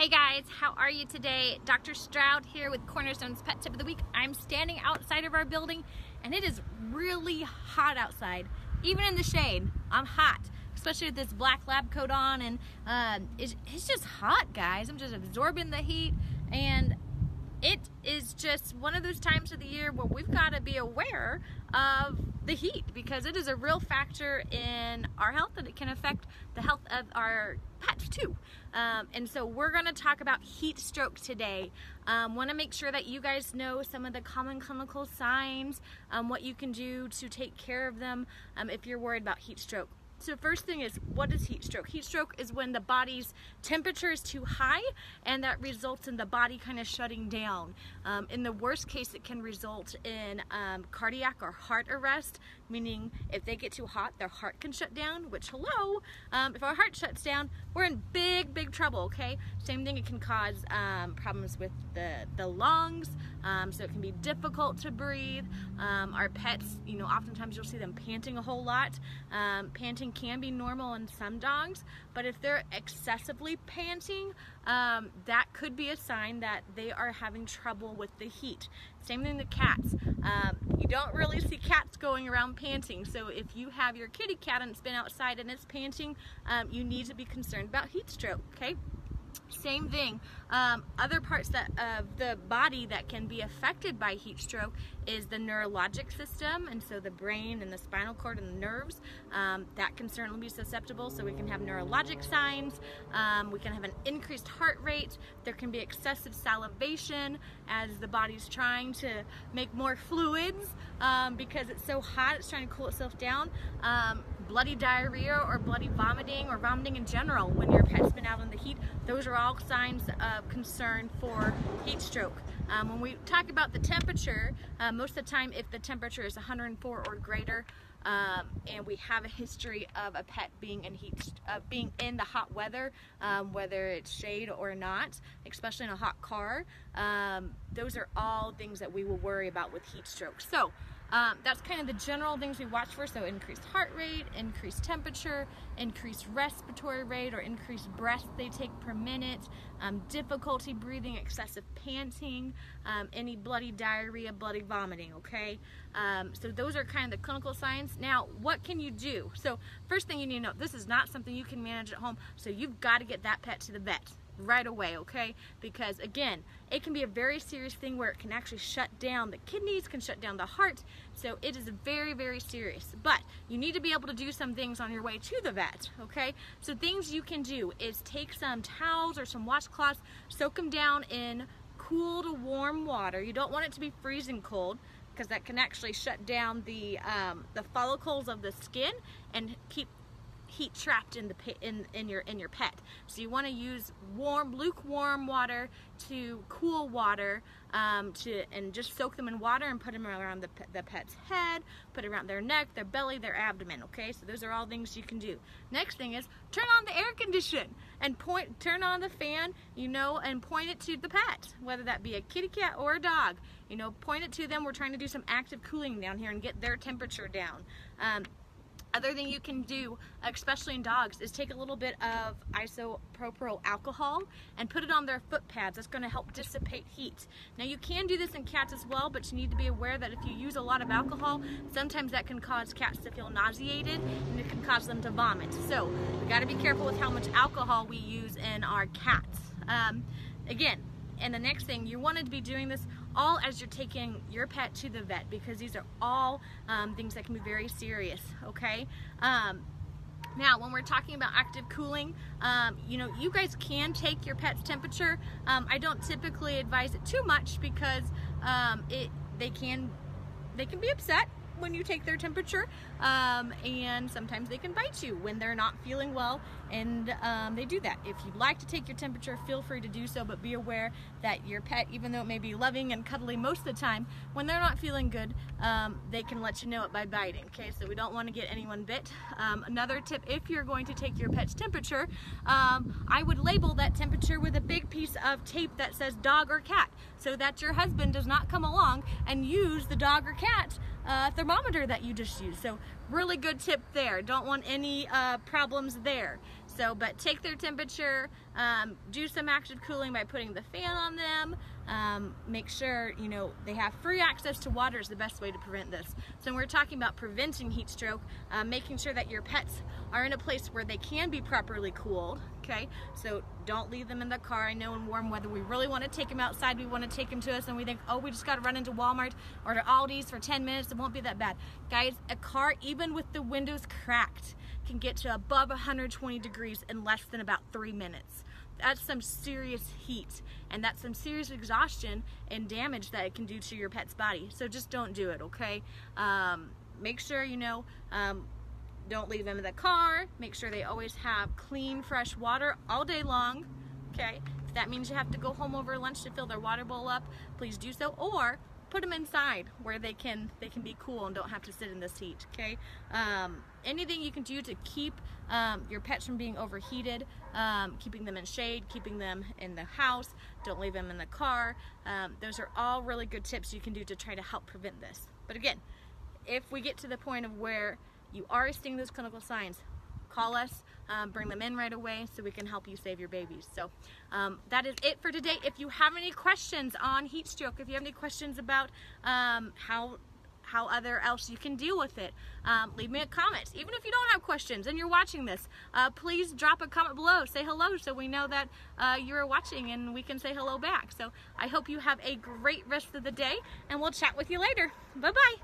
Hey guys, how are you today? Dr. Stroud here with Cornerstone's Pet Tip of the Week. I'm standing outside of our building and it is really hot outside. Even in the shade, I'm hot, especially with this black lab coat on, and it's just hot, guys. I'm just absorbing the heat, and it is just one of those times of the year where we've got to be aware of the heat, because it is a real factor in our health, and it can affect the health of our pets too. And so we're going to talk about heat stroke today. Want to make sure that you guys know some of the common clinical signs, what you can do to take care of them if you're worried about heat stroke. So first thing is, what is heat stroke? Heat stroke is when the body's temperature is too high, and that results in the body kind of shutting down. In the worst case, it can result in cardiac or heart arrest, meaning if they get too hot, their heart can shut down, which, hello, if our heart shuts down, we're in big trouble, okay? Same thing, it can cause problems with the lungs, so it can be difficult to breathe. Our pets, oftentimes you'll see them panting a whole lot. Panting can be normal in some dogs, but if they're excessively panting, that could be a sign that they are having trouble with the heat. Same thing with cats. You don't really see cats going around panting, so if you have your kitty cat and it's been outside and it's panting, you need to be concerned about heat stroke, okay? Same thing. Other parts of the body that can be affected by heat stroke is the neurologic system, and so the brain and the spinal cord and the nerves, that can certainly be susceptible. So we can have neurologic signs, we can have an increased heart rate, there can be excessive salivation as the body's trying to make more fluids because it's so hot, it's trying to cool itself down. Bloody diarrhea or bloody vomiting, or vomiting in general when your pet's been out in the heat, those are all signs of concern for heat stroke. When we talk about the temperature, most of the time if the temperature is 104 or greater, and we have a history of a pet being in the hot weather, whether it's shade or not, especially in a hot car, those are all things that we will worry about with heat stroke. So that's kind of the general things we watch for. So increased heart rate, increased temperature, increased respiratory rate or increased breaths they take per minute, difficulty breathing, excessive panting, any bloody diarrhea, bloody vomiting, okay? So those are kind of the clinical signs. Now, what can you do? So first thing you need to know, this is not something you can manage at home, so you've got to get that pet to the vet right away, okay? Because again, it can be a very serious thing where it can actually shut down the kidneys, can shut down the heart, so it is very serious. But you need to be able to do some things on your way to the vet, okay? So things you can do is take some towels or some washcloths, soak them down in cool to warm water. You don't want it to be freezing cold, because that can actually shut down the follicles of the skin and keep heat trapped in your pet. So you want to use lukewarm water to cool water, and just soak them in water and put them around the pet's head, put it around their neck, their belly, their abdomen, okay? So those are all things you can do. Next thing is turn on the air condition and turn on the fan, and point it to the pet, whether that be a kitty cat or a dog. Point it to them. We're trying to do some active cooling down here and get their temperature down. Other thing you can do, especially in dogs, is take a little bit of isopropyl alcohol and put it on their foot pads. That's going to help dissipate heat. Now you can do this in cats as well, but you need to be aware that if you use a lot of alcohol, sometimes that can cause cats to feel nauseated and it can cause them to vomit. So we got to be careful with how much alcohol we use in our cats. Again, and the next thing, you want to be doing this all as you're taking your pet to the vet, because these are all things that can be very serious, okay? Now, when we're talking about active cooling, you guys can take your pet's temperature. I don't typically advise it too much, because they can be upset when you take their temperature, and sometimes they can bite you when they're not feeling well, and they do that. If you'd like to take your temperature, feel free to do so, but be aware that your pet, even though it may be loving and cuddly most of the time, when they're not feeling good, they can let you know it by biting, okay? So we don't want to get anyone bit. Another tip, if you're going to take your pet's temperature, I would label that temperature with a big piece of tape that says dog or cat, so that your husband does not come along and use the dog or cat thermometer that you just used. So really good tip there. Don't want any problems there. So, but take their temperature, do some active cooling by putting the fan on them. Make sure, you know, they have free access to water is the best way to prevent this. So when we're talking about preventing heat stroke, making sure that your pets are in a place where they can be properly cooled, okay? So don't leave them in the car. I know in warm weather we really want to take them outside. We want to take them to us and we think, oh, we just got to run into Walmart or to Aldi's for 10 minutes. It won't be that bad. Guys, a car, even with the windows cracked, can get to above 120 degrees in less than about 3 minutes. That's some serious heat, and that's some serious exhaustion and damage that it can do to your pet's body. So just don't do it, okay? Make sure, you know, don't leave them in the car. Make sure they always have clean, fresh water all day long, okay? If that means you have to go home over lunch to fill their water bowl up, please do so, or put them inside where they can be cool and don't have to sit in this heat, okay? Anything you can do to keep your pets from being overheated, keeping them in shade, keeping them in the house, don't leave them in the car. Those are all really good tips you can do to try to help prevent this. But again, if we get to the point of where you are seeing those clinical signs, call us, bring them in right away so we can help you save your babies. So that is it for today. If you have any questions on heat stroke, if you have any questions about how other else you can deal with it, leave me a comment. Even if you don't have questions and you're watching this, please drop a comment below. Say hello so we know that you're watching and we can say hello back. So I hope you have a great rest of the day and we'll chat with you later. Bye-bye.